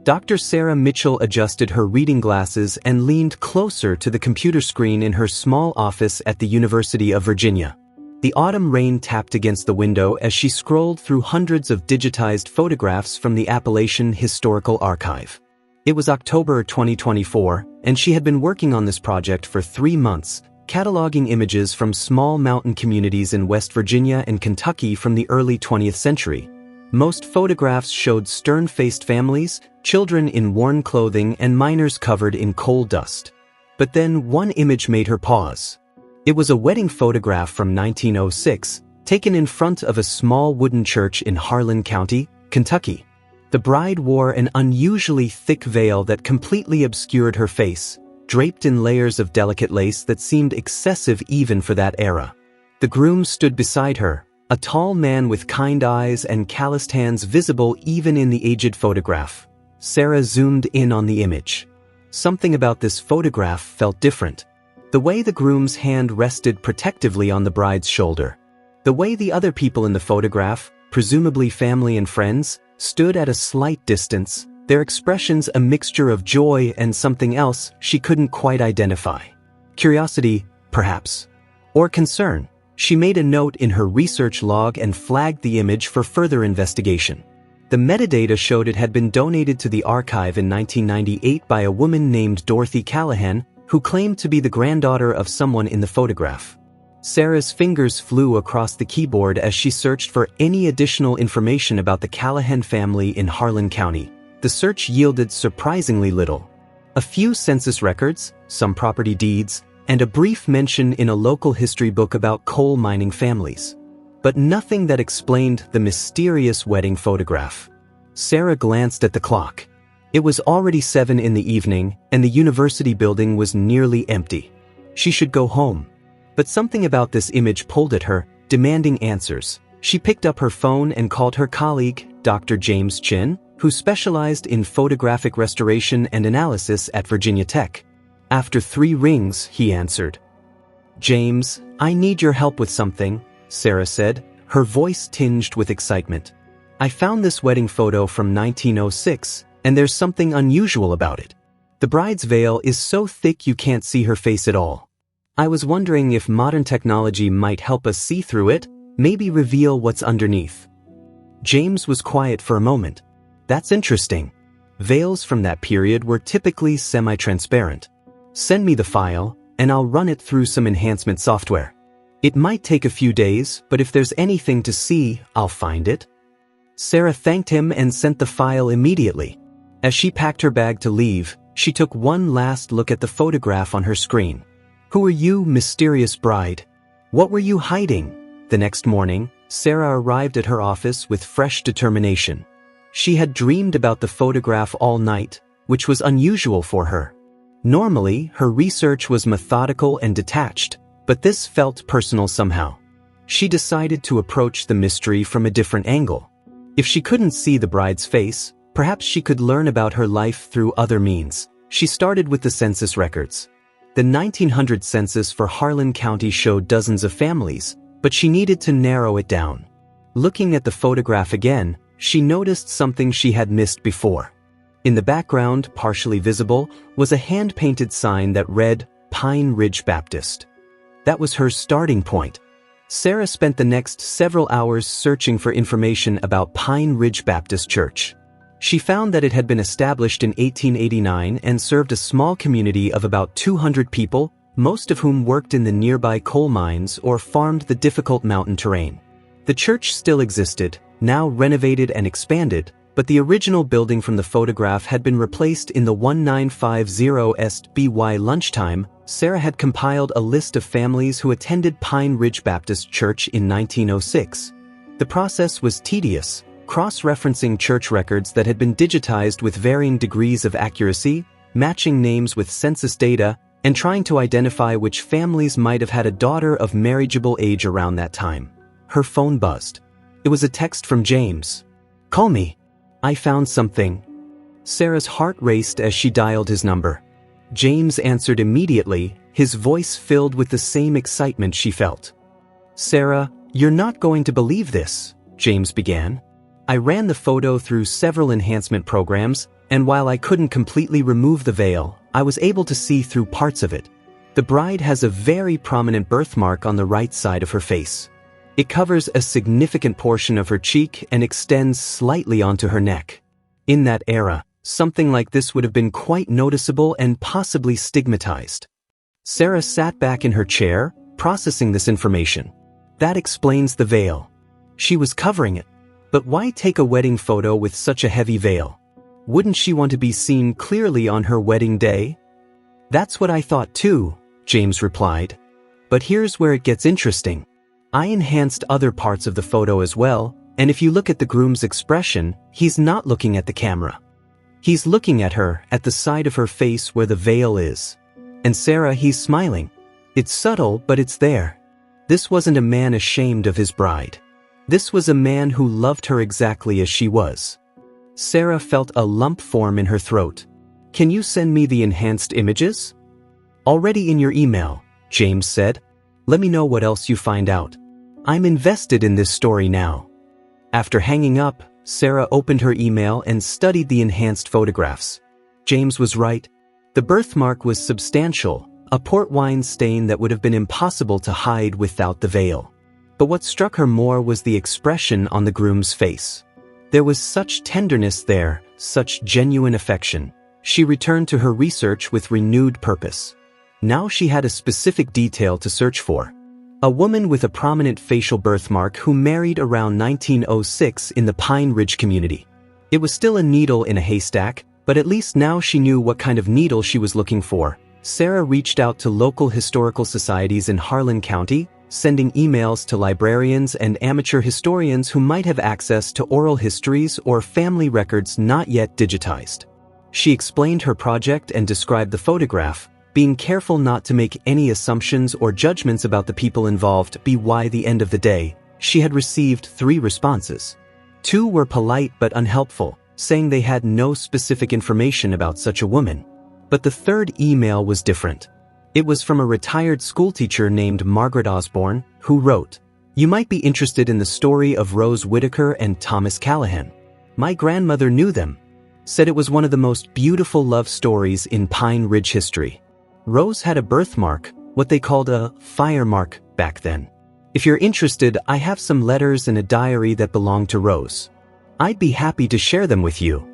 Dr. Sarah Mitchell adjusted her reading glasses and leaned closer to the computer screen in her small office at the University of Virginia. The autumn rain tapped against the window as she scrolled through hundreds of digitized photographs from the Appalachian Historical Archive. It was October 2024, and she had been working on this project for 3 months, cataloging images from small mountain communities in West Virginia and Kentucky from the early 20th century. Most photographs showed stern-faced families, children in worn clothing, and miners covered in coal dust. But then one image made her pause. It was a wedding photograph from 1906, taken in front of a small wooden church in Harlan County, Kentucky. The bride wore an unusually thick veil that completely obscured her face, draped in layers of delicate lace that seemed excessive even for that era. The groom stood beside her, a tall man with kind eyes and calloused hands visible even in the aged photograph. Sarah zoomed in on the image. Something about this photograph felt different. The way the groom's hand rested protectively on the bride's shoulder. The way the other people in the photograph, presumably family and friends, stood at a slight distance, their expressions a mixture of joy and something else she couldn't quite identify. Curiosity, perhaps. Or concern. She made a note in her research log and flagged the image for further investigation. The metadata showed it had been donated to the archive in 1998 by a woman named Dorothy Callahan, who claimed to be the granddaughter of someone in the photograph. Sarah's fingers flew across the keyboard as she searched for any additional information about the Callahan family in Harlan County. The search yielded surprisingly little. A few census records, some property deeds, and a brief mention in a local history book about coal mining families. But nothing that explained the mysterious wedding photograph. Sarah glanced at the clock. It was already 7 in the evening, and the university building was nearly empty. She should go home. But something about this image pulled at her, demanding answers. She picked up her phone and called her colleague, Dr. James Chin, who specialized in photographic restoration and analysis at Virginia Tech. After 3 rings, he answered. "James, I need your help with something," Sarah said, her voice tinged with excitement. "I found this wedding photo from 1906, and there's something unusual about it. The bride's veil is so thick you can't see her face at all. I was wondering if modern technology might help us see through it, maybe reveal what's underneath." James was quiet for a moment. "That's interesting. Veils from that period were typically semi-transparent. Send me the file, and I'll run it through some enhancement software. It might take a few days, but if there's anything to see, I'll find it." Sarah thanked him and sent the file immediately. As she packed her bag to leave, she took one last look at the photograph on her screen. Who are you, mysterious bride? What were you hiding? The next morning, Sarah arrived at her office with fresh determination. She had dreamed about the photograph all night, which was unusual for her. Normally, her research was methodical and detached, but this felt personal somehow. She decided to approach the mystery from a different angle. If she couldn't see the bride's face, perhaps she could learn about her life through other means. She started with the census records. The 1900 census for Harlan County showed dozens of families, but she needed to narrow it down. Looking at the photograph again, she noticed something she had missed before. In the background, partially visible, was a hand-painted sign that read, Pine Ridge Baptist. That was her starting point. Sarah spent the next several hours searching for information about Pine Ridge Baptist Church. She found that it had been established in 1889 and served a small community of about 200 people, most of whom worked in the nearby coal mines or farmed the difficult mountain terrain. The church still existed, now renovated and expanded, but the original building from the photograph had been replaced in the 1950 East by lunchtime. Sarah had compiled a list of families who attended Pine Ridge Baptist Church in 1906. The process was tedious, cross-referencing church records that had been digitized with varying degrees of accuracy, matching names with census data, and trying to identify which families might have had a daughter of marriageable age around that time. Her phone buzzed. It was a text from James. "Call me. I found something." Sarah's heart raced as she dialed his number. James answered immediately, his voice filled with the same excitement she felt. "Sarah, you're not going to believe this," James began. "I ran the photo through several enhancement programs, and while I couldn't completely remove the veil, I was able to see through parts of it. The bride has a very prominent birthmark on the right side of her face. It covers a significant portion of her cheek and extends slightly onto her neck. In that era, something like this would have been quite noticeable and possibly stigmatized. Sarah sat back in her chair, processing this information. That explains the veil. She was covering it. But why take a wedding photo with such a heavy veil? Wouldn't she want to be seen clearly on her wedding day? That's what I thought too, James replied. But here's where it gets interesting. I enhanced other parts of the photo as well, and if you look at the groom's expression, he's not looking at the camera. He's looking at her, at the side of her face where the veil is. And Sarah, he's smiling. It's subtle, but it's there. This wasn't a man ashamed of his bride. This was a man who loved her exactly as she was. Sarah felt a lump form in her throat. Can you send me the enhanced images? Already in your email, James said. Let me know what else you find out. I'm invested in this story now. After hanging up, Sarah opened her email and studied the enhanced photographs. James was right. The birthmark was substantial, a port wine stain that would have been impossible to hide without the veil. But what struck her more was the expression on the groom's face. There was such tenderness there, such genuine affection. She returned to her research with renewed purpose. Now she had a specific detail to search for. A woman with a prominent facial birthmark who married around 1906 in the Pine Ridge community. It was still a needle in a haystack, but at least now she knew what kind of needle she was looking for. Sarah reached out to local historical societies in Harlan County, sending emails to librarians and amateur historians who might have access to oral histories or family records not yet digitized. She explained her project and described the photograph, being careful not to make any assumptions or judgments about the people involved. By the end of the day, she had received 3 responses. 2 were polite but unhelpful, saying they had no specific information about such a woman. But the 3rd email was different. It was from a retired schoolteacher named Margaret Osborne, who wrote, "You might be interested in the story of Rose Whitaker and Thomas Callahan. My grandmother knew them. Said it was one of the most beautiful love stories in Pine Ridge history. Rose had a birthmark, what they called a fire mark back then. If you're interested, I have some letters and a diary that belonged to Rose. I'd be happy to share them with you."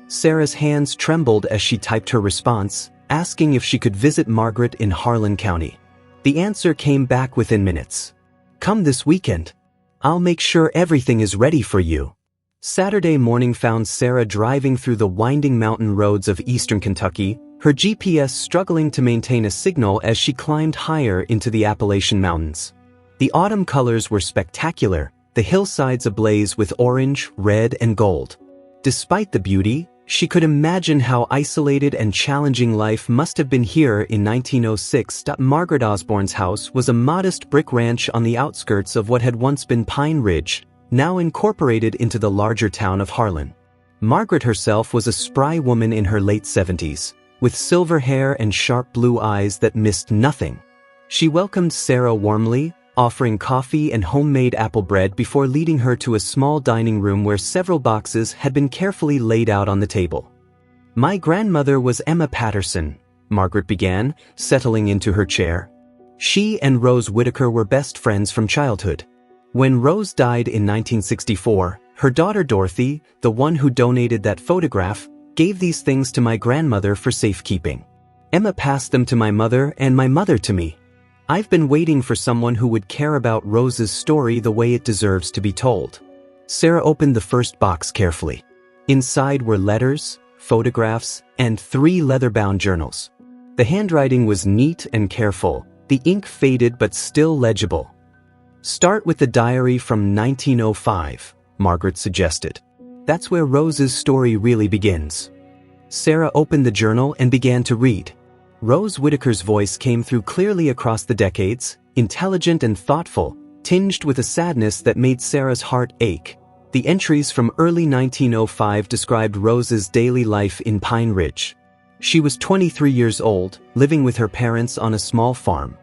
Sarah's hands trembled as she typed her response, asking if she could visit Margaret in Harlan County. The answer came back within minutes. "Come this weekend. I'll make sure everything is ready for you." Saturday morning found Sarah driving through the winding mountain roads of eastern Kentucky, her GPS struggling to maintain a signal as she climbed higher into the Appalachian Mountains. The autumn colors were spectacular, the hillsides ablaze with orange, red, and gold. Despite the beauty, she could imagine how isolated and challenging life must have been here in 1906. Margaret Osborne's house was a modest brick ranch on the outskirts of what had once been Pine Ridge, now incorporated into the larger town of Harlan. Margaret herself was a spry woman in her late 70s, with silver hair and sharp blue eyes that missed nothing. She welcomed Sarah warmly, offering coffee and homemade apple bread before leading her to a small dining room where several boxes had been carefully laid out on the table. "My grandmother was Emma Patterson," Margaret began, settling into her chair. She and Rose Whitaker were best friends from childhood. When Rose died in 1964, her daughter Dorothy, the one who donated that photograph, gave these things to my grandmother for safekeeping. Emma passed them to my mother and my mother to me. I've been waiting for someone who would care about Rose's story the way it deserves to be told." Sarah opened the first box carefully. Inside were letters, photographs, and 3 leather-bound journals. The handwriting was neat and careful, the ink faded but still legible. "Start with the diary from 1905, Margaret suggested. "That's where Rose's story really begins." Sarah opened the journal and began to read. Rose Whitaker's voice came through clearly across the decades, intelligent and thoughtful, tinged with a sadness that made Sarah's heart ache. The entries from early 1905 described Rose's daily life in Pine Ridge. She was 23 years old, living with her parents on a small farm.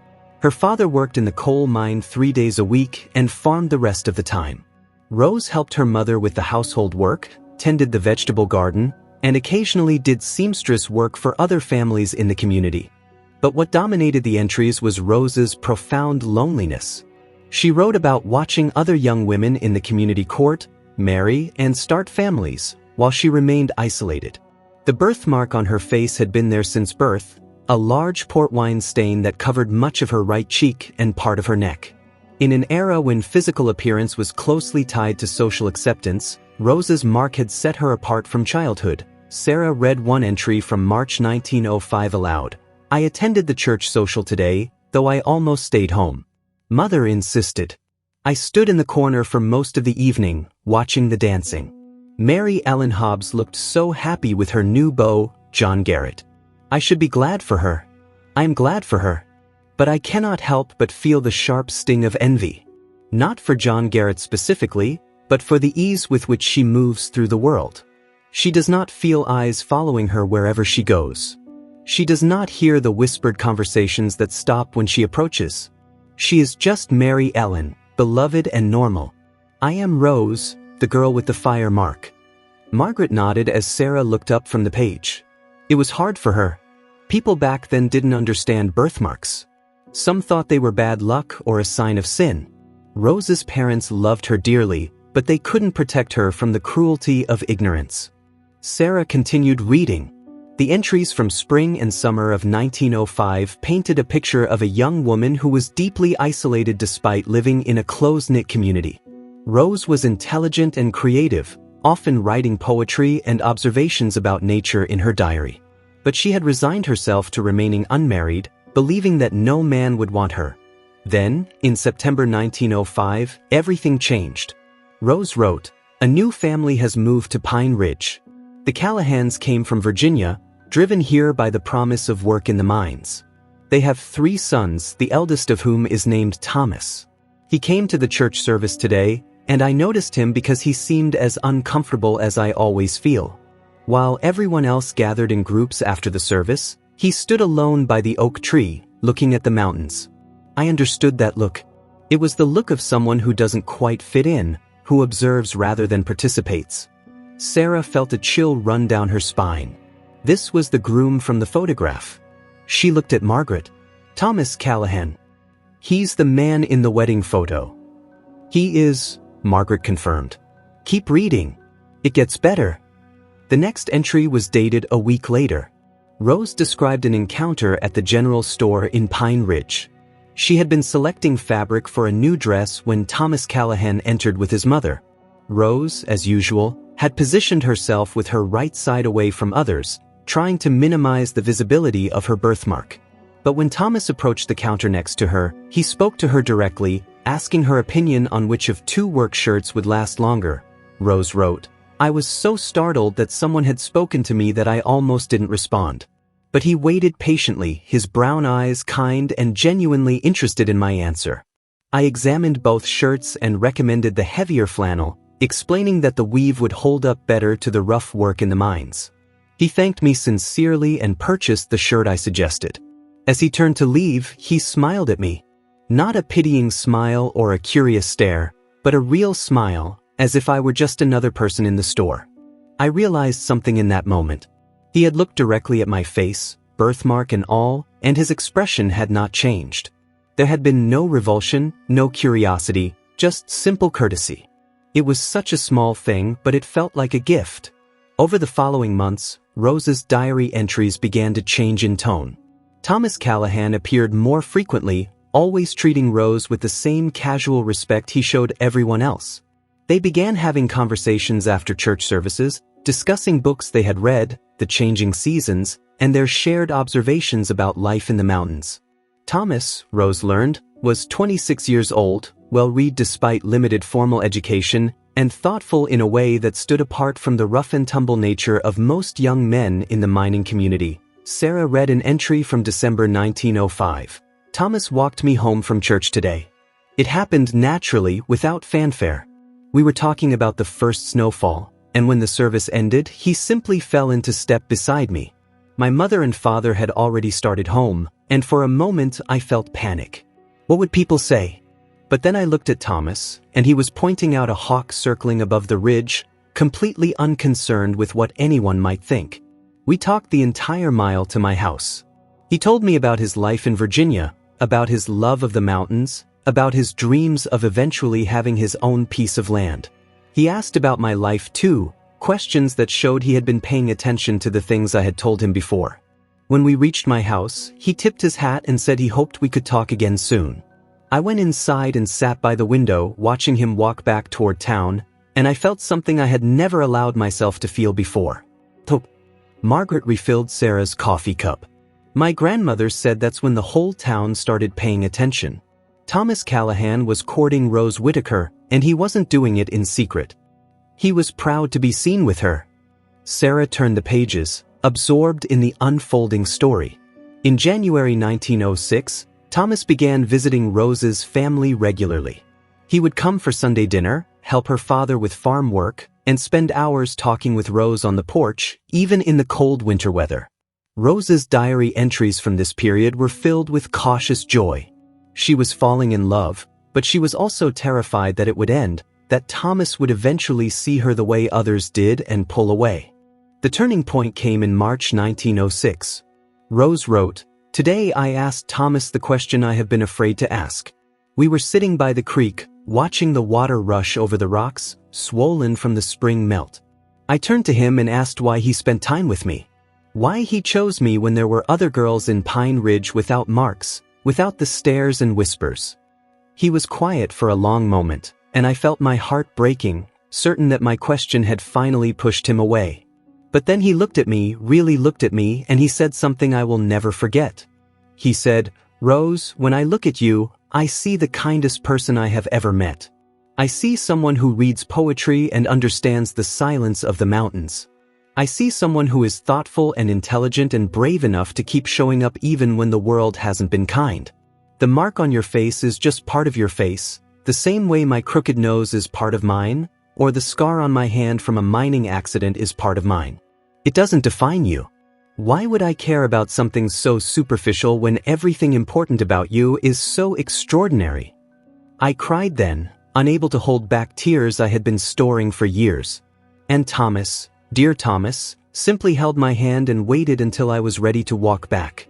Her father worked in the coal mine 3 days a week and farmed the rest of the time. Rose helped her mother with the household work, tended the vegetable garden, and occasionally did seamstress work for other families in the community. But what dominated the entries was Rose's profound loneliness. She wrote about watching other young women in the community court, marry, and start families, while she remained isolated. The birthmark on her face had been there since birth, a large port wine stain that covered much of her right cheek and part of her neck. In an era when physical appearance was closely tied to social acceptance, Rose's mark had set her apart from childhood. Sarah read one entry from March 1905 aloud. "I attended the church social today, though I almost stayed home. Mother insisted. I stood in the corner for most of the evening, watching the dancing. Mary Ellen Hobbs looked so happy with her new beau, John Garrett. I should be glad for her. I am glad for her. But I cannot help but feel the sharp sting of envy. Not for John Garrett specifically, but for the ease with which she moves through the world. She does not feel eyes following her wherever she goes. She does not hear the whispered conversations that stop when she approaches. She is just Mary Ellen, beloved and normal. I am Rose, the girl with the fire mark." Margaret nodded as Sarah looked up from the page. It was hard for her. People back then didn't understand birthmarks. Some thought they were bad luck or a sign of sin. Rose's parents loved her dearly, but they couldn't protect her from the cruelty of ignorance. Sarah continued reading. The entries from spring and summer of 1905 painted a picture of a young woman who was deeply isolated despite living in a close-knit community. Rose was intelligent and creative, often writing poetry and observations about nature in her diary. But she had resigned herself to remaining unmarried, believing that no man would want her. Then, in September 1905, everything changed. Rose wrote, "A new family has moved to Pine Ridge. The Callahans came from Virginia, driven here by the promise of work in the mines. They have 3 sons, the eldest of whom is named Thomas. He came to the church service today, and I noticed him because he seemed as uncomfortable as I always feel. While everyone else gathered in groups after the service, he stood alone by the oak tree, looking at the mountains. I understood that look. It was the look of someone who doesn't quite fit in, who observes rather than participates." Sarah felt a chill run down her spine. This was the groom from the photograph. She looked at Margaret. "Thomas Callahan. He's the man in the wedding photo." "He is," Margaret confirmed. "Keep reading. It gets better." The next entry was dated a week later. Rose described an encounter at the general store in Pine Ridge. She had been selecting fabric for a new dress when Thomas Callahan entered with his mother. Rose, as usual, had positioned herself with her right side away from others, trying to minimize the visibility of her birthmark. But when Thomas approached the counter next to her, he spoke to her directly, asking her opinion on which of 2 work shirts would last longer. Rose wrote, "I was so startled that someone had spoken to me that I almost didn't respond. But he waited patiently, his brown eyes kind and genuinely interested in my answer. I examined both shirts and recommended the heavier flannel, explaining that the weave would hold up better to the rough work in the mines. He thanked me sincerely and purchased the shirt I suggested. As he turned to leave, he smiled at me. Not a pitying smile or a curious stare, but a real smile, as if I were just another person in the store. I realized something in that moment. He had looked directly at my face, birthmark and all, and his expression had not changed. There had been no revulsion, no curiosity, just simple courtesy. It was such a small thing, but it felt like a gift. Over the following months, Rose's diary entries began to change in tone. Thomas Callahan appeared more frequently, always treating Rose with the same casual respect he showed everyone else. They began having conversations after church services, discussing books they had read, the changing seasons, and their shared observations about life in the mountains. Thomas, Rose learned, was 26 years old, well-read despite limited formal education, and thoughtful in a way that stood apart from the rough-and-tumble nature of most young men in the mining community. Sarah read an entry from December 1905. Thomas walked me home from church today. It happened naturally, without fanfare. We were talking about the first snowfall, and when the service ended, he simply fell into step beside me. My mother and father had already started home, and for a moment I felt panic. What would people say? But then I looked at Thomas, and he was pointing out a hawk circling above the ridge, completely unconcerned with what anyone might think. We talked the entire mile to my house. He told me about his life in Virginia, about his love of the mountains, about his dreams of eventually having his own piece of land. He asked about my life too, questions that showed he had been paying attention to the things I had told him before. When we reached my house, he tipped his hat and said he hoped we could talk again soon. I went inside and sat by the window, watching him walk back toward town, and I felt something I had never allowed myself to feel before. Margaret refilled Sarah's coffee cup. My grandmother said that's when the whole town started paying attention. Thomas Callahan was courting Rose Whitaker, and he wasn't doing it in secret. He was proud to be seen with her. Sarah turned the pages, absorbed in the unfolding story. In January 1906, Thomas began visiting Rose's family regularly. He would come for Sunday dinner, help her father with farm work, and spend hours talking with Rose on the porch, even in the cold winter weather. Rose's diary entries from this period were filled with cautious joy. She was falling in love, but she was also terrified that it would end, that Thomas would eventually see her the way others did and pull away. The turning point came in March 1906. Rose wrote, "Today I asked Thomas the question I have been afraid to ask. We were sitting by the creek, watching the water rush over the rocks, swollen from the spring melt. I turned to him and asked why he spent time with me. Why he chose me when there were other girls in Pine Ridge without marks, without the stares and whispers." He was quiet for a long moment, and I felt my heart breaking, certain that my question had finally pushed him away. But then he looked at me, really looked at me, and he said something I will never forget. He said, "Rose, when I look at you, I see the kindest person I have ever met. I see someone who reads poetry and understands the silence of the mountains. I see someone who is thoughtful and intelligent and brave enough to keep showing up even when the world hasn't been kind. The mark on your face is just part of your face, the same way my crooked nose is part of mine, or the scar on my hand from a mining accident is part of mine. It doesn't define you. Why would I care about something so superficial when everything important about you is so extraordinary?" I cried then, unable to hold back tears I had been storing for years. And Thomas, dear Thomas, simply held my hand and waited until I was ready to walk back.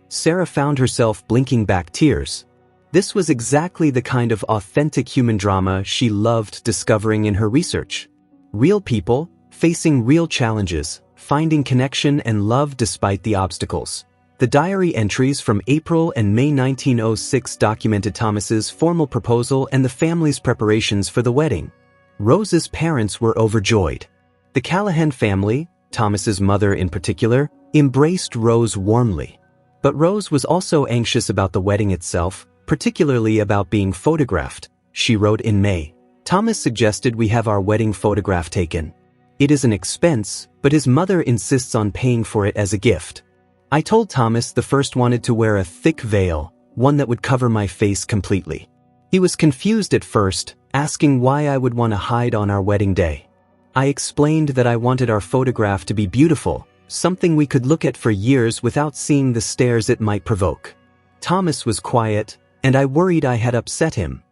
Sarah found herself blinking back tears. This was exactly the kind of authentic human drama she loved discovering in her research. Real people, facing real challenges, finding connection and love despite the obstacles. The diary entries from April and May 1906 documented Thomas's formal proposal and the family's preparations for the wedding. Rose's parents were overjoyed. The Callahan family, Thomas's mother in particular, embraced Rose warmly. But Rose was also anxious about the wedding itself, particularly about being photographed. She wrote in May, "Thomas suggested we have our wedding photograph taken. It is an expense, but his mother insists on paying for it as a gift. I told Thomas the first wanted to wear a thick veil, one that would cover my face completely. He was confused at first, asking why I would want to hide on our wedding day. I explained that I wanted our photograph to be beautiful, something we could look at for years without seeing the stares it might provoke. Thomas was quiet, and I worried I had upset him.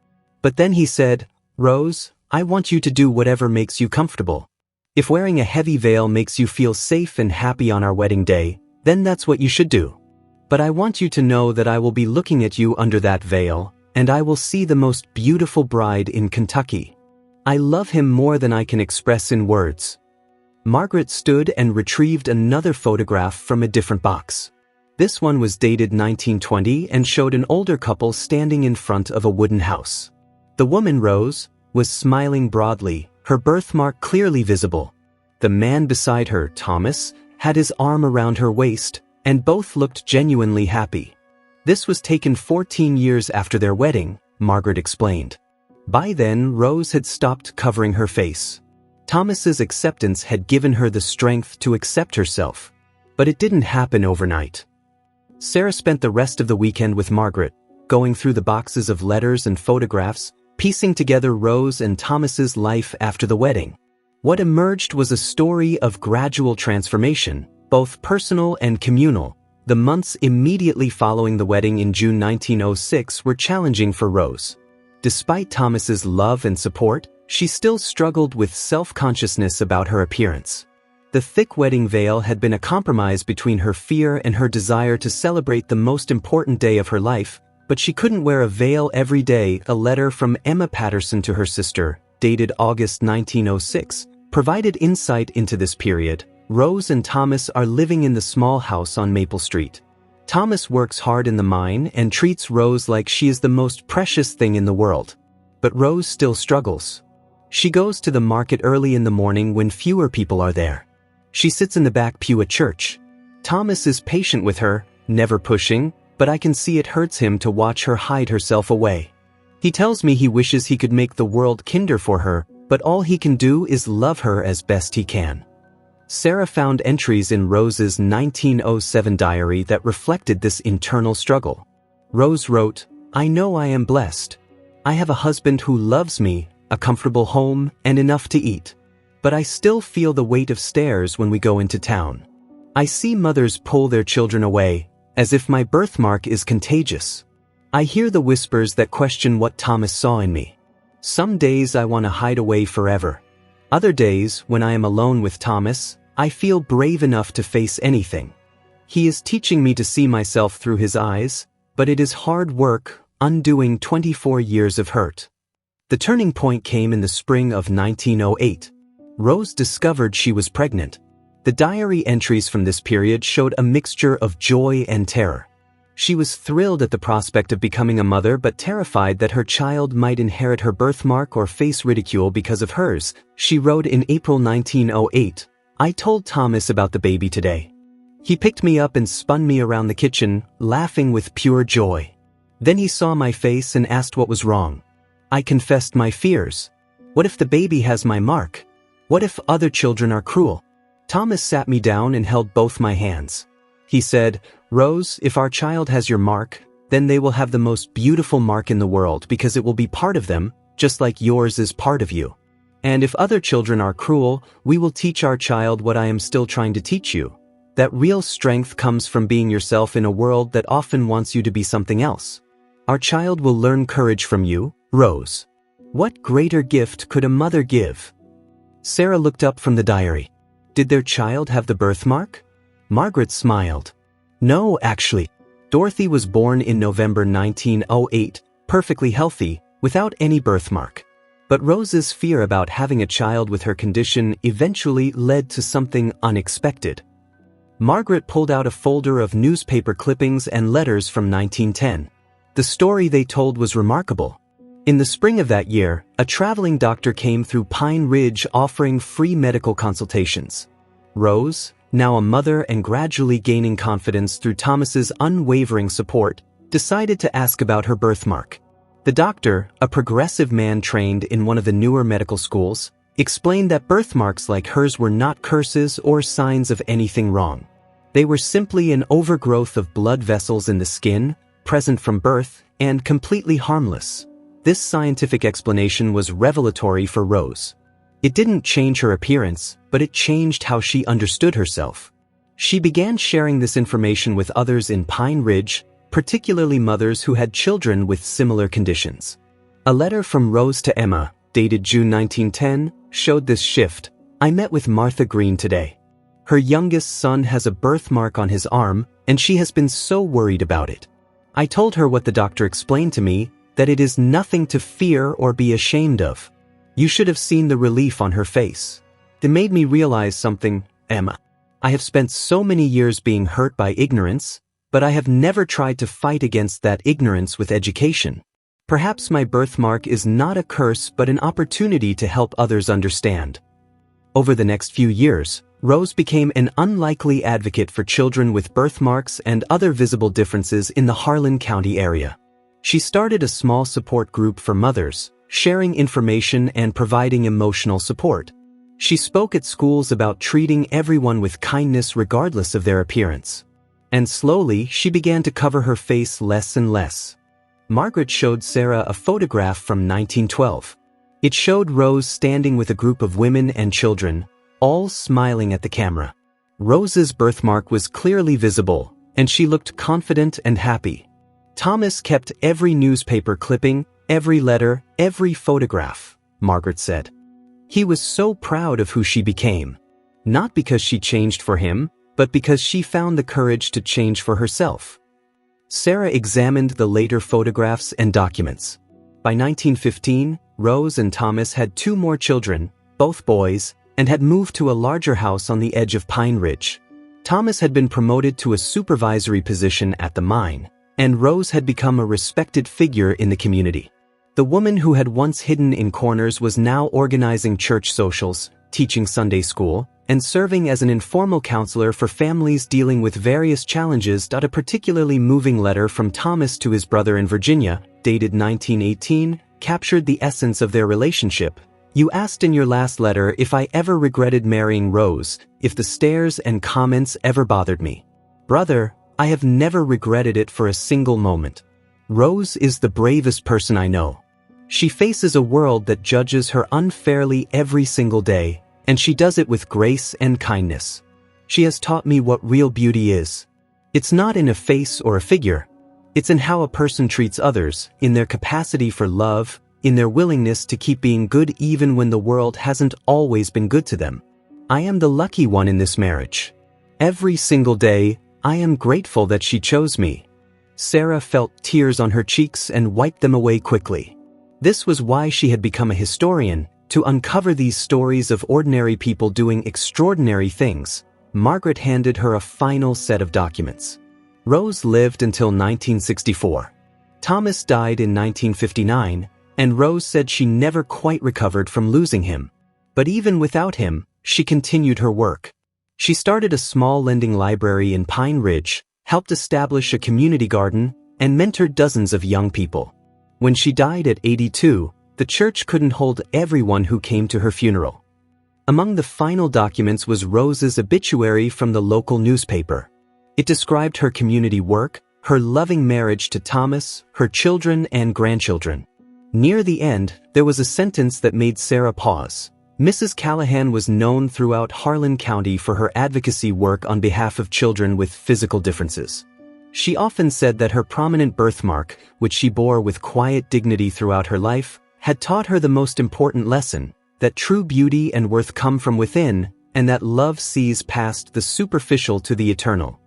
But then he said, 'Rose, I want you to do whatever makes you comfortable. If wearing a heavy veil makes you feel safe and happy on our wedding day, then that's what you should do. But I want you to know that I will be looking at you under that veil, and I will see the most beautiful bride in Kentucky. I love him more than I can express in words.'" Margaret stood and retrieved another photograph from a different box. This one was dated 1920 and showed an older couple standing in front of a wooden house. The woman, Rose, was smiling broadly, her birthmark clearly visible. The man beside her, Thomas, had his arm around her waist, and both looked genuinely happy. This was taken 14 years after their wedding, Margaret explained. By then, Rose had stopped covering her face. Thomas's acceptance had given her the strength to accept herself. But it didn't happen overnight. Sarah spent the rest of the weekend with Margaret, going through the boxes of letters and photographs, piecing together Rose and Thomas's life after the wedding. What emerged was a story of gradual transformation, both personal and communal. The months immediately following the wedding in June 1906 were challenging for Rose. Despite Thomas's love and support, She still struggled with self-consciousness about her appearance. The thick wedding veil had been a compromise between her fear and her desire to celebrate the most important day of her life, but she couldn't wear a veil every day. A letter from Emma Patterson to her sister, dated August 1906, provided insight into this period. Rose and Thomas are living in the small house on Maple Street. Thomas works hard in the mine and treats Rose like she is the most precious thing in the world. But Rose still struggles. She goes to the market early in the morning when fewer people are there. She sits in the back pew at church. Thomas is patient with her, never pushing, but I can see it hurts him to watch her hide herself away. He tells me he wishes he could make the world kinder for her, but all he can do is love her as best he can. Sarah found entries in Rose's 1907 diary that reflected this internal struggle. Rose wrote, "I know I am blessed. I have a husband who loves me, a comfortable home, and enough to eat. But I still feel the weight of stares when we go into town. I see mothers pull their children away, as if my birthmark is contagious. I hear the whispers that question what Thomas saw in me. Some days I want to hide away forever. Other days, when I am alone with Thomas, I feel brave enough to face anything. He is teaching me to see myself through his eyes, but it is hard work, undoing 24 years of hurt." The turning point came in the spring of 1908. Rose discovered she was pregnant. The diary entries from this period showed a mixture of joy and terror. She was thrilled at the prospect of becoming a mother but terrified that her child might inherit her birthmark or face ridicule because of hers. She wrote in April 1908, "I told Thomas about the baby today. He picked me up and spun me around the kitchen, laughing with pure joy. Then he saw my face and asked what was wrong. I confessed my fears. What if the baby has my mark? What if other children are cruel? Thomas sat me down and held both my hands. He said, 'Rose, if our child has your mark, then they will have the most beautiful mark in the world because it will be part of them, just like yours is part of you. And if other children are cruel, we will teach our child what I am still trying to teach you. That real strength comes from being yourself in a world that often wants you to be something else. Our child will learn courage from you, Rose.' What greater gift could a mother give?" Sarah looked up from the diary. Did their child have the birthmark? Margaret smiled. "No, actually. Dorothy was born in November 1908, perfectly healthy, without any birthmark. But Rose's fear about having a child with her condition eventually led to something unexpected." Margaret pulled out a folder of newspaper clippings and letters from 1910. The story they told was remarkable. In the spring of that year, a traveling doctor came through Pine Ridge offering free medical consultations. Rose, now a mother and gradually gaining confidence through Thomas's unwavering support, decided to ask about her birthmark. The doctor, a progressive man trained in one of the newer medical schools, explained that birthmarks like hers were not curses or signs of anything wrong. They were simply an overgrowth of blood vessels in the skin, present from birth, and completely harmless. This scientific explanation was revelatory for Rose. It didn't change her appearance, but it changed how she understood herself. She began sharing this information with others in Pine Ridge, particularly mothers who had children with similar conditions. A letter from Rose to Emma, dated June 1910, showed this shift. "I met with Martha Green today. Her youngest son has a birthmark on his arm, and she has been so worried about it. I told her what the doctor explained to me, that it is nothing to fear or be ashamed of. You should have seen the relief on her face. It made me realize something, Emma. I have spent so many years being hurt by ignorance, but I have never tried to fight against that ignorance with education. Perhaps my birthmark is not a curse but an opportunity to help others understand." Over the next few years, Rose became an unlikely advocate for children with birthmarks and other visible differences in the Harlan County area. She started a small support group for mothers, sharing information and providing emotional support. She spoke at schools about treating everyone with kindness regardless of their appearance. And slowly, she began to cover her face less and less. Margaret showed Sarah a photograph from 1912. It showed Rose standing with a group of women and children, all smiling at the camera. Rose's birthmark was clearly visible, and she looked confident and happy. Thomas kept every newspaper clipping, every letter, every photograph. Margaret said. He was so proud of who she became. Not because she changed for him, but because she found the courage to change for herself. Sarah examined the later photographs and documents. By 1915, Rose and Thomas had 2 more children, both boys, and had moved to a larger house on the edge of Pine Ridge. Thomas had been promoted to a supervisory position at the mine, and Rose had become a respected figure in the community. The woman who had once hidden in corners was now organizing church socials, teaching Sunday school, and serving as an informal counselor for families dealing with various challenges. A particularly moving letter from Thomas to his brother in Virginia, dated 1918, captured the essence of their relationship. You asked in your last letter if I ever regretted marrying Rose, if the stares and comments ever bothered me. Brother, I have never regretted it for a single moment. Rose is the bravest person I know. She faces a world that judges her unfairly every single day, and she does it with grace and kindness. She has taught me what real beauty is. It's not in a face or a figure. It's in how a person treats others, in their capacity for love, in their willingness to keep being good even when the world hasn't always been good to them. I am the lucky one in this marriage. Every single day, I am grateful that she chose me. Sarah felt tears on her cheeks and wiped them away quickly. This was why she had become a historian, to uncover these stories of ordinary people doing extraordinary things. Margaret handed her a final set of documents. Rose lived until 1964. Thomas died in 1959, and Rose said she never quite recovered from losing him. But even without him, she continued her work. She started a small lending library in Pine Ridge, helped establish a community garden, and mentored dozens of young people. When she died at 82, the church couldn't hold everyone who came to her funeral. Among the final documents was Rose's obituary from the local newspaper. It described her community work, her loving marriage to Thomas, her children and grandchildren. Near the end, there was a sentence that made Sarah pause. Mrs. Callahan was known throughout Harlan County for her advocacy work on behalf of children with physical differences. She often said that her prominent birthmark, which she bore with quiet dignity throughout her life, had taught her the most important lesson, that true beauty and worth come from within, and that love sees past the superficial to the eternal.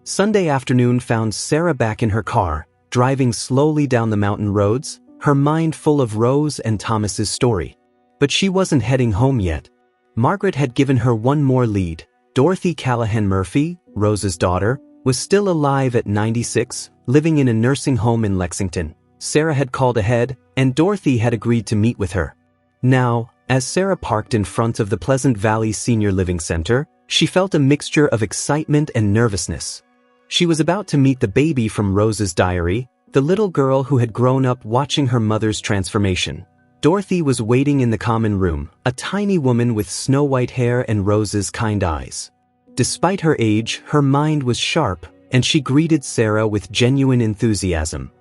Sunday afternoon found Sarah back in her car, driving slowly down the mountain roads, her mind full of Rose and Thomas's story. But she wasn't heading home yet. Margaret had given her one more lead. Dorothy Callahan Murphy, Rose's daughter, was still alive at 96, living in a nursing home in Lexington. Sarah had called ahead, and Dorothy had agreed to meet with her. Now, as Sarah parked in front of the Pleasant Valley Senior Living Center, she felt a mixture of excitement and nervousness. She was about to meet the baby from Rose's diary, the little girl who had grown up watching her mother's transformation. Dorothy was waiting in the common room, a tiny woman with snow-white hair and Rose's kind eyes. Despite her age, her mind was sharp, and she greeted Sarah with genuine enthusiasm.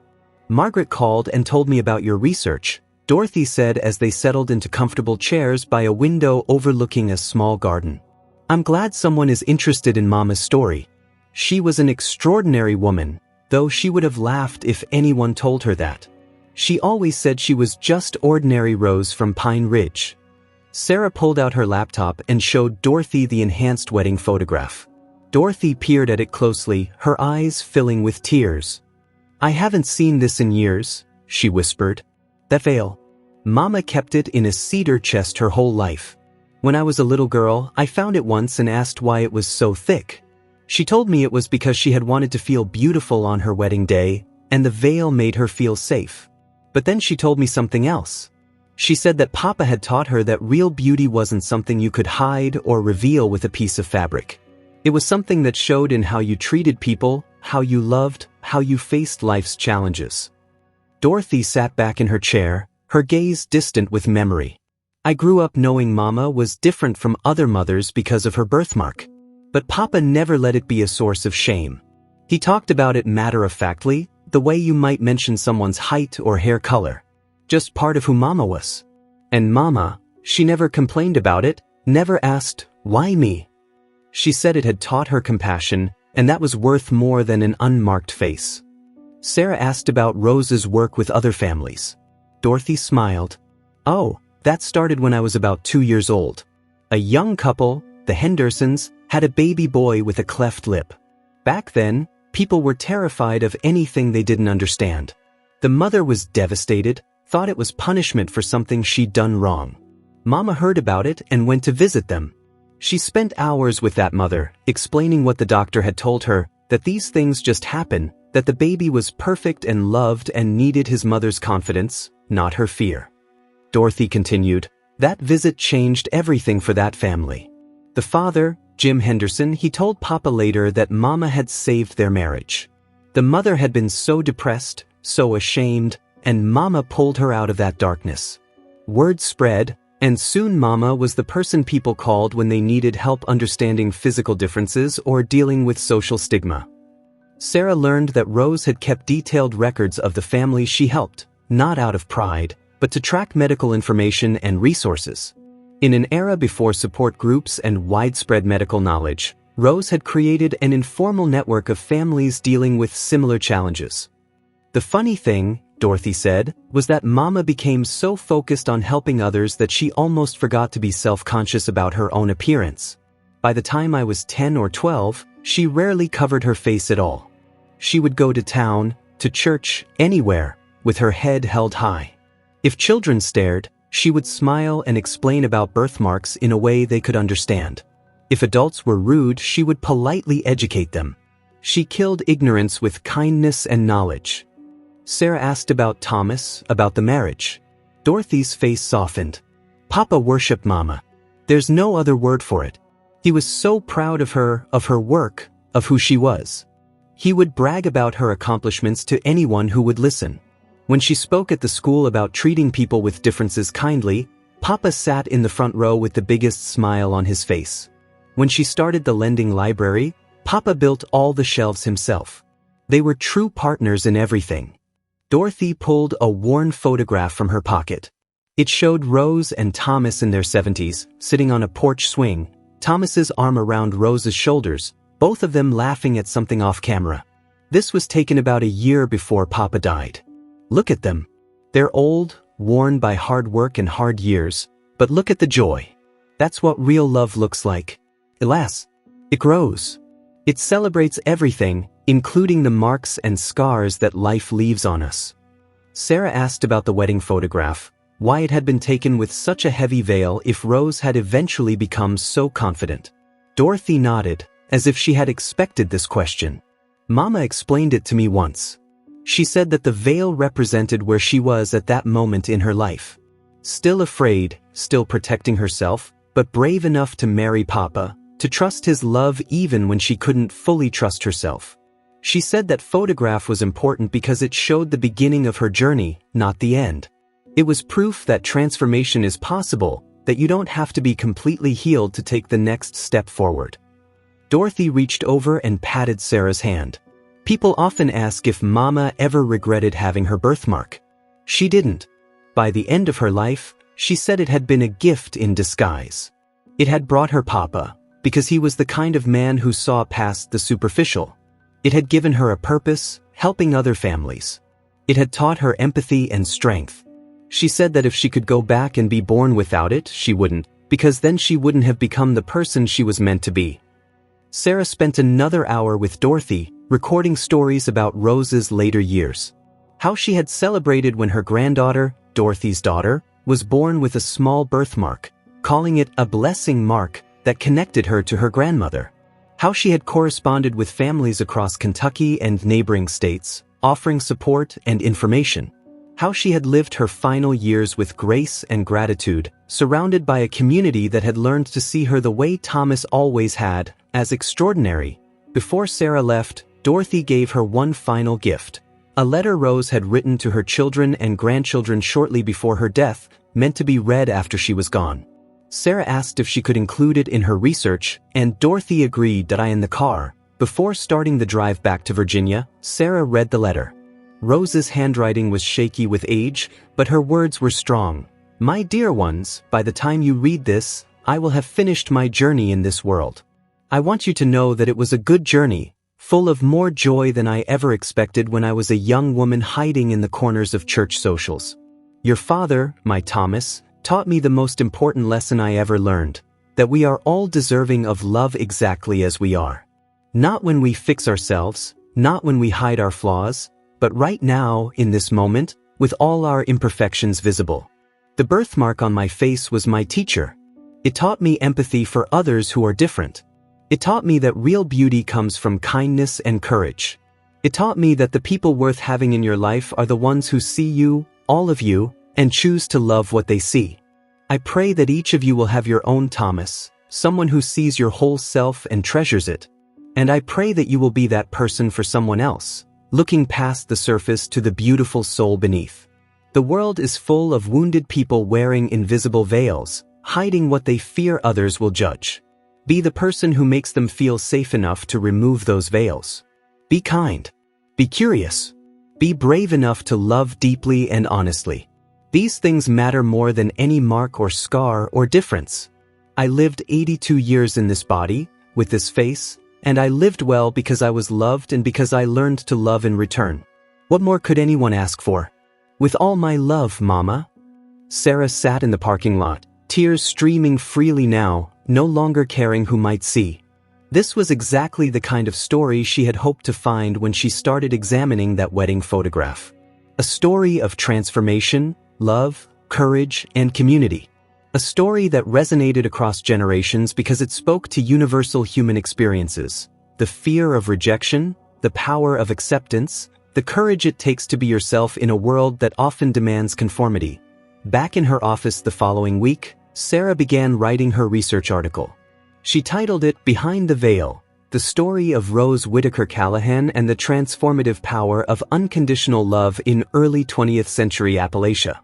"Margaret called and told me about your research," Dorothy said as they settled into comfortable chairs by a window overlooking a small garden. "I'm glad someone is interested in Mama's story. She was an extraordinary woman, though she would have laughed if anyone told her that. She always said she was just ordinary Rose from Pine Ridge." Sarah pulled out her laptop and showed Dorothy the enhanced wedding photograph. Dorothy peered at it closely, her eyes filling with tears. "I haven't seen this in years," she whispered. "That veil. Mama kept it in a cedar chest her whole life. When I was a little girl, I found it once and asked why it was so thick. She told me it was because she had wanted to feel beautiful on her wedding day, and the veil made her feel safe. But then she told me something else. She said that Papa had taught her that real beauty wasn't something you could hide or reveal with a piece of fabric. It was something that showed in how you treated people, how you loved, how you faced life's challenges." Dorothy sat back in her chair, her gaze distant with memory. "I grew up knowing Mama was different from other mothers because of her birthmark. But Papa never let it be a source of shame. He talked about it matter-of-factly, the way you might mention someone's height or hair color. Just part of who Mama was. And Mama, she never complained about it, never asked, 'Why me?' She said it had taught her compassion, and that was worth more than an unmarked face." Sarah asked about Rose's work with other families. Dorothy smiled. "Oh, That started when I was about 2 years old. A young couple, the Hendersons, had a baby boy with a cleft lip. Back then, people were terrified of anything they didn't understand. The mother was devastated, thought it was punishment for something she'd done wrong. Mama heard about it and went to visit them. She spent hours with that mother, explaining what the doctor had told her, that these things just happen, that the baby was perfect and loved and needed his mother's confidence, not her fear. Dorothy continued, that visit changed everything for that family. The father, Jim Henderson, he told Papa later that Mama had saved their marriage. The mother had been so depressed, so ashamed, and Mama pulled her out of that darkness. Word spread, and soon Mama was the person people called when they needed help understanding physical differences or dealing with social stigma. Sarah learned that Rose had kept detailed records of the family she helped, not out of pride, but to track medical information and resources. In an era before support groups and widespread medical knowledge, Rose had created an informal network of families dealing with similar challenges. The funny thing, Dorothy said, was that Mama became so focused on helping others that she almost forgot to be self-conscious about her own appearance. By the time I was 10 or 12, she rarely covered her face at all. She would go to town, to church, anywhere, with her head held high. If children stared, she would smile and explain about birthmarks in a way they could understand. If adults were rude, she would politely educate them. She killed ignorance with kindness and knowledge. Sarah asked about Thomas, about the marriage. Dorothy's face softened. Papa worshipped Mama. There's no other word for it. He was so proud of her work, of who she was. He would brag about her accomplishments to anyone who would listen. When she spoke at the school about treating people with differences kindly, Papa sat in the front row with the biggest smile on his face. When she started the lending library, Papa built all the shelves himself. They were true partners in everything. Dorothy pulled a worn photograph from her pocket. It showed Rose and Thomas in their 70s, sitting on a porch swing, Thomas's arm around Rose's shoulders, both of them laughing at something off camera. This was taken about a year before Papa died. Look at them. They're old, worn by hard work and hard years, but look at the joy. That's what real love looks like. Alas, it grows. It celebrates everything, including the marks and scars that life leaves on us. Sarah asked about the wedding photograph, why it had been taken with such a heavy veil if Rose had eventually become so confident. Dorothy nodded, as if she had expected this question. Mama explained it to me once. She said that the veil represented where she was at that moment in her life. Still afraid, still protecting herself, but brave enough to marry Papa, to trust his love even when she couldn't fully trust herself. She said that photograph was important because it showed the beginning of her journey, not the end. It was proof that transformation is possible, that you don't have to be completely healed to take the next step forward. Dorothy reached over and patted Sarah's hand. People often ask if Mama ever regretted having her birthmark. She didn't. By the end of her life, she said it had been a gift in disguise. It had brought her Papa, because he was the kind of man who saw past the superficial. It had given her a purpose, helping other families. It had taught her empathy and strength. She said that if she could go back and be born without it, she wouldn't, because then she wouldn't have become the person she was meant to be. Sarah spent another hour with Dorothy, recording stories about Rose's later years. How she had celebrated when her granddaughter, Dorothy's daughter, was born with a small birthmark, calling it a blessing mark that connected her to her grandmother. How she had corresponded with families across Kentucky and neighboring states, offering support and information. How she had lived her final years with grace and gratitude, surrounded by a community that had learned to see her the way Thomas always had, as extraordinary. Before Sarah left, Dorothy gave her one final gift. A letter Rose had written to her children and grandchildren shortly before her death, meant to be read after she was gone. Sarah asked if she could include it in her research, and Dorothy agreed that in the car. Before starting the drive back to Virginia, Sarah read the letter. Rose's handwriting was shaky with age, but her words were strong. My dear ones, by the time you read this, I will have finished my journey in this world. I want you to know that it was a good journey, full of more joy than I ever expected when I was a young woman hiding in the corners of church socials. Your father, my Thomas, taught me the most important lesson I ever learned, that we are all deserving of love exactly as we are. Not when we fix ourselves, not when we hide our flaws, but right now, in this moment, with all our imperfections visible. The birthmark on my face was my teacher. It taught me empathy for others who are different. It taught me that real beauty comes from kindness and courage. It taught me that the people worth having in your life are the ones who see you, all of you, and choose to love what they see. I pray that each of you will have your own Thomas, someone who sees your whole self and treasures it. And I pray that you will be that person for someone else, looking past the surface to the beautiful soul beneath. The world is full of wounded people wearing invisible veils, hiding what they fear others will judge. Be the person who makes them feel safe enough to remove those veils. Be kind. Be curious. Be brave enough to love deeply and honestly. These things matter more than any mark or scar or difference. I lived 82 years in this body, with this face, and I lived well because I was loved and because I learned to love in return. What more could anyone ask for? With all my love, Mama. Sarah sat in the parking lot, tears streaming freely now, no longer caring who might see. This was exactly the kind of story she had hoped to find when she started examining that wedding photograph. A story of transformation, love, courage, and community. A story that resonated across generations because it spoke to universal human experiences. The fear of rejection, the power of acceptance, the courage it takes to be yourself in a world that often demands conformity. Back in her office the following week, Sarah began writing her research article. She titled it Behind the Veil, The Story of Rose Whitaker Callahan and the Transformative Power of Unconditional Love in Early 20th Century Appalachia.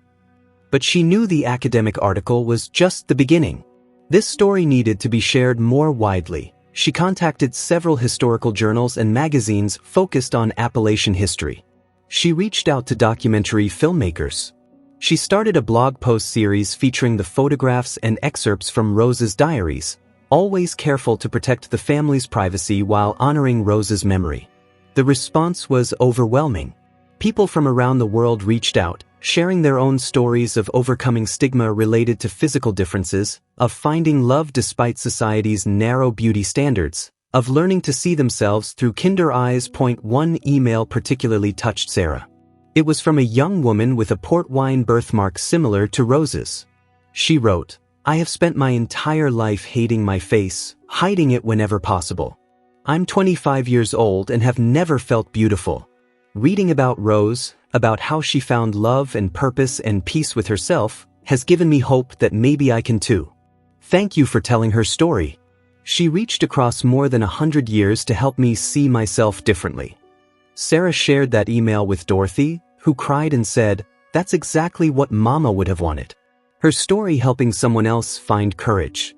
But she knew the academic article was just the beginning. This story needed to be shared more widely. She contacted several historical journals and magazines focused on Appalachian history. She reached out to documentary filmmakers. She started a blog post series featuring the photographs and excerpts from Rose's diaries, always careful to protect the family's privacy while honoring Rose's memory. The response was overwhelming. People from around the world reached out, sharing their own stories of overcoming stigma related to physical differences, of finding love despite society's narrow beauty standards, of learning to see themselves through kinder eyes. One email particularly touched Sarah. It was from a young woman with a port wine birthmark similar to Rose's. She wrote, "I have spent my entire life hating my face, hiding it whenever possible. I'm 25 years old and have never felt beautiful. Reading about Rose, about how she found love and purpose and peace with herself, has given me hope that maybe I can too. Thank you for telling her story. She reached across more than 100 years to help me see myself differently." Sarah shared that email with Dorothy, who cried and said, "That's exactly what Mama would have wanted." Her story helping someone else find courage.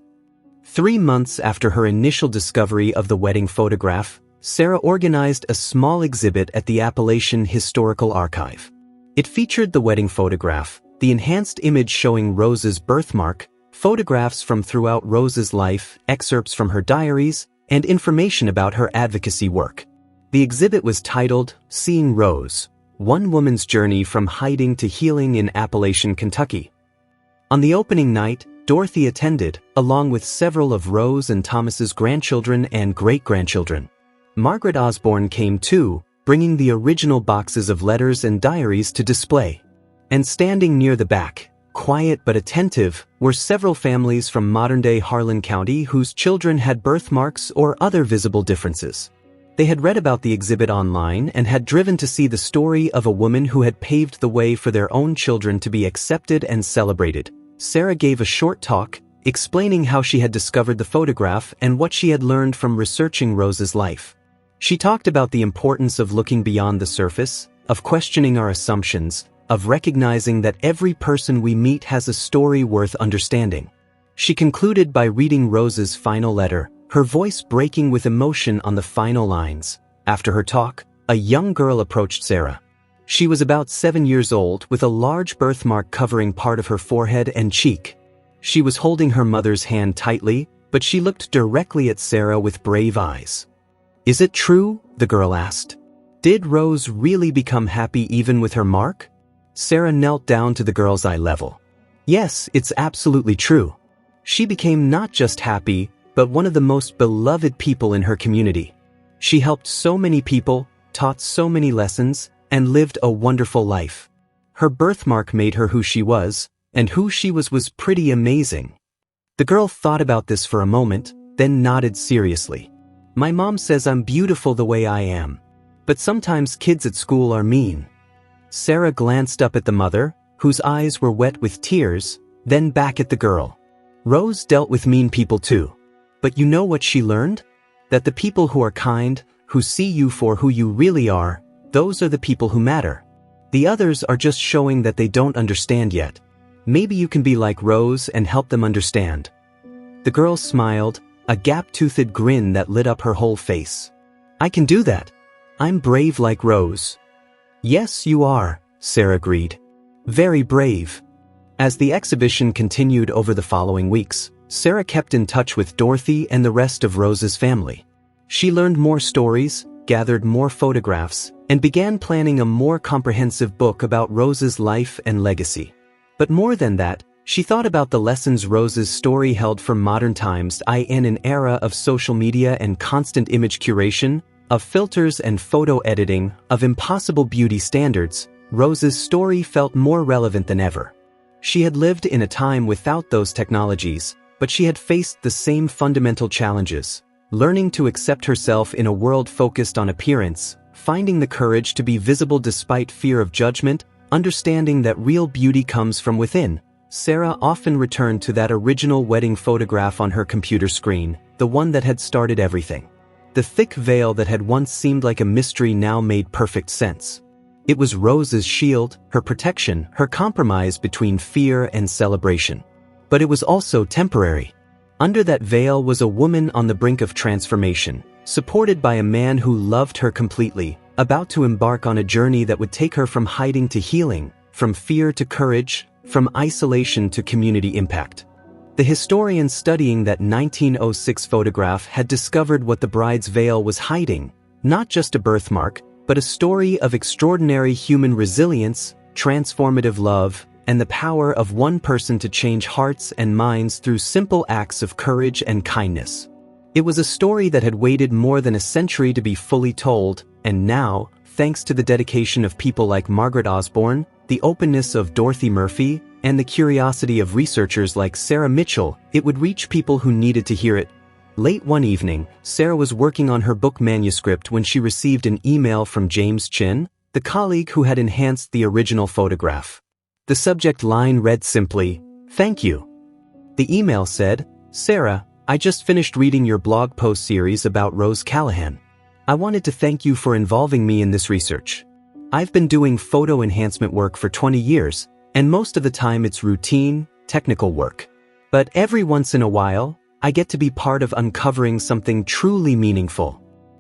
3 months after her initial discovery of the wedding photograph, Sarah organized a small exhibit at the Appalachian Historical Archive. It featured the wedding photograph, the enhanced image showing Rose's birthmark, photographs from throughout Rose's life, excerpts from her diaries, and information about her advocacy work. The exhibit was titled, Seeing Rose, One Woman's Journey from Hiding to Healing in Appalachian, Kentucky. On the opening night, Dorothy attended, along with several of Rose and Thomas's grandchildren and great-grandchildren. Margaret Osborne came too, bringing the original boxes of letters and diaries to display. And standing near the back, quiet but attentive, were several families from modern-day Harlan County whose children had birthmarks or other visible differences. They had read about the exhibit online and had driven to see the story of a woman who had paved the way for their own children to be accepted and celebrated. Sarah gave a short talk, explaining how she had discovered the photograph and what she had learned from researching Rose's life. She talked about the importance of looking beyond the surface, of questioning our assumptions, of recognizing that every person we meet has a story worth understanding. She concluded by reading Rose's final letter, her voice breaking with emotion on the final lines. After her talk, a young girl approached Sarah. She was about 7 years old with a large birthmark covering part of her forehead and cheek. She was holding her mother's hand tightly, but she looked directly at Sarah with brave eyes. "Is it true?" the girl asked. "Did Rose really become happy even with her mark?" Sarah knelt down to the girl's eye level. Yes, it's absolutely true. She became not just happy, but one of the most beloved people in her community. She helped so many people, taught so many lessons, and lived a wonderful life. Her birthmark made her who she was, and who she was pretty amazing. The girl thought about this for a moment, then nodded seriously. My mom says I'm beautiful the way I am. But sometimes kids at school are mean. Sarah glanced up at the mother, whose eyes were wet with tears, then back at the girl. Rose dealt with mean people too. But you know what she learned? That the people who are kind, who see you for who you really are, those are the people who matter. The others are just showing that they don't understand yet. Maybe you can be like Rose and help them understand. The girl smiled, a gap-toothed grin that lit up her whole face. I can do that. I'm brave like Rose. Yes, you are, Sarah agreed. Very brave. As the exhibition continued over the following weeks, Sarah kept in touch with Dorothy and the rest of Rose's family. She learned more stories, gathered more photographs, and began planning a more comprehensive book about Rose's life and legacy. But more than that, she thought about the lessons Rose's story held for modern times. In an era of social media and constant image curation, of filters and photo editing, of impossible beauty standards, Rose's story felt more relevant than ever. She had lived in a time without those technologies, but she had faced the same fundamental challenges, learning to accept herself in a world focused on appearance, finding the courage to be visible despite fear of judgment, understanding that real beauty comes from within. Sarah often returned to that original wedding photograph on her computer screen, the one that had started everything. The thick veil that had once seemed like a mystery now made perfect sense. It was Rose's shield, her protection, her compromise between fear and celebration. But it was also temporary. Under that veil was a woman on the brink of transformation, supported by a man who loved her completely, about to embark on a journey that would take her from hiding to healing, from fear to courage, from isolation to community impact. The historian studying that 1906 photograph had discovered what the bride's veil was hiding, not just a birthmark, but a story of extraordinary human resilience, transformative love, and the power of one person to change hearts and minds through simple acts of courage and kindness. It was a story that had waited more than a century to be fully told, and now, thanks to the dedication of people like Margaret Osborne, the openness of Dorothy Murphy, and the curiosity of researchers like Sarah Mitchell, it would reach people who needed to hear it. Late one evening, Sarah was working on her book manuscript when she received an email from James Chin, the colleague who had enhanced the original photograph. The subject line read simply, "Thank you." The email said, "Sarah, I just finished reading your blog post series about Rose Callahan. I wanted to thank you for involving me in this research. I've been doing photo enhancement work for 20 years, and most of the time it's routine, technical work. But every once in a while, I get to be part of uncovering something truly meaningful.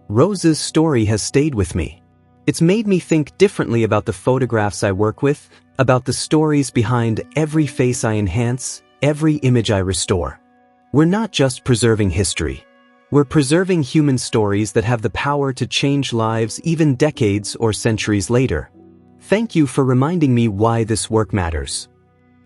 Rose's story has stayed with me. It's made me think differently about the photographs I work with, about the stories behind every face I enhance, every image I restore. We're not just preserving history. We're preserving human stories that have the power to change lives even decades or centuries later. Thank you for reminding me why this work matters."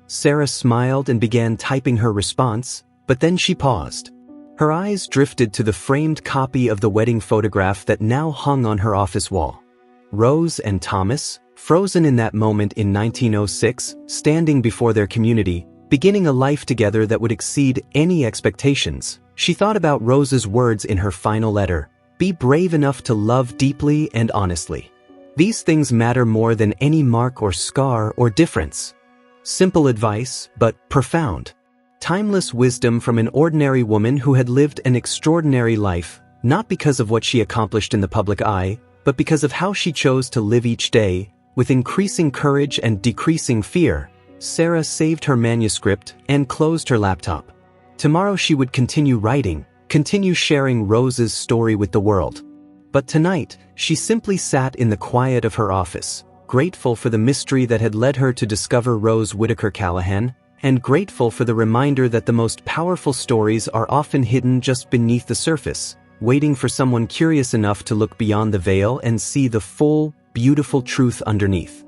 Sarah smiled and began typing her response, but then she paused. Her eyes drifted to the framed copy of the wedding photograph that now hung on her office wall. Rose and Thomas, frozen in that moment in 1906, standing before their community, beginning a life together that would exceed any expectations. She thought about Rose's words in her final letter, "Be brave enough to love deeply and honestly." These things matter more than any mark or scar or difference. Simple advice, but profound. Timeless wisdom from an ordinary woman who had lived an extraordinary life, not because of what she accomplished in the public eye, but because of how she chose to live each day, with increasing courage and decreasing fear. Sarah saved her manuscript and closed her laptop. Tomorrow she would continue writing, continue sharing Rose's story with the world. But tonight, she simply sat in the quiet of her office, grateful for the mystery that had led her to discover Rose Whitaker Callahan, and grateful for the reminder that the most powerful stories are often hidden just beneath the surface, waiting for someone curious enough to look beyond the veil and see the full, beautiful truth underneath.